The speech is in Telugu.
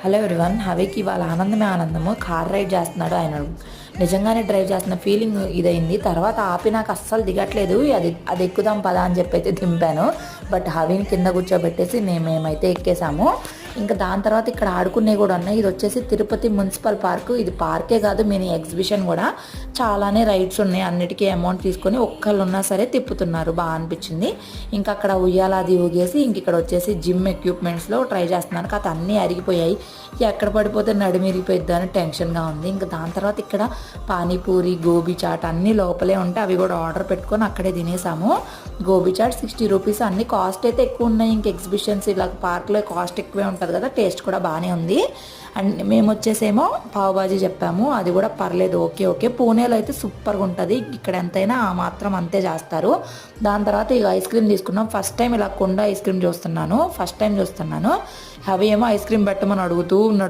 హలో ఎవ్రీవన్, హవీకి వాళ్ళ ఆనందమే ఆనందము. కార్ రైడ్ చేస్తున్నాడు ఆయన. నిజంగానే డ్రైవ్ చేస్తున్న ఫీలింగ్ ఇదైంది. తర్వాత ఆపి నాకు అస్సలు దిగట్లేదు. అది ఎక్కుదాం పదా అని చెప్పి అయితే దింపాను. బట్ హవీని కింద కూర్చోబెట్టేసి మేమైతే ఎక్కేసాము. ఇంకా దాని తర్వాత ఇక్కడ ఆడుకునే కూడా ఉన్నాయి. ఇది వచ్చేసి తిరుపతి మున్సిపల్ పార్కు. ఇది పార్కే కాదు, మినీ ఎగ్జిబిషన్ కూడా. చాలానే రైడ్స్ ఉన్నాయి. అన్నిటికీ అమౌంట్ తీసుకొని ఒక్కళ్ళు ఉన్నా సరే తిప్పుతున్నారు. బాగా అనిపించింది. ఇంకా అక్కడ ఉయ్యాలది ఊగేసి ఇంక ఇక్కడ వచ్చేసి జిమ్ ఎక్విప్మెంట్స్లో ట్రై చేస్తున్నాను. కాదు అన్నీ అరిగిపోయాయి. ఎక్కడ పడిపోతే నడుమిరిగిపోయిద్దా అని టెన్షన్గా ఉంది. ఇంకా దాని తర్వాత ఇక్కడ పానీపూరి, గోబీ చాట్ అన్నీ లోపలే ఉంటే అవి కూడా ఆర్డర్ పెట్టుకొని అక్కడే తినేసాము. గోబీ చాట్ 60 రూపీస్. అన్ని కాస్ట్ అయితే ఎక్కువ ఉన్నాయి. ఇంక ఎగ్జిబిషన్స్ ఇలా పార్క్లో కాస్ట్ ఎక్కువే ఉంటుంది కదా. టేస్ట్ కూడా బాగానే ఉంది. అండ్ మేము వచ్చేసేమో పావుబాజీ చెప్పాము. అది కూడా పర్లేదు, ఓకే. పూణేలో అయితే సూపర్గా ఉంటుంది. ఇక్కడ ఎంతైనా ఆ మాత్రం అంతే చేస్తారు. దాని తర్వాత ఇక ఐస్ క్రీమ్ తీసుకున్నాం. ఫస్ట్ టైం ఇలా కుండ ఐస్ క్రీమ్ చూస్తున్నాను. అవి ఏమో ఐస్ క్రీమ్ పెట్టమని అడుగుతూ ఉన్నాడు.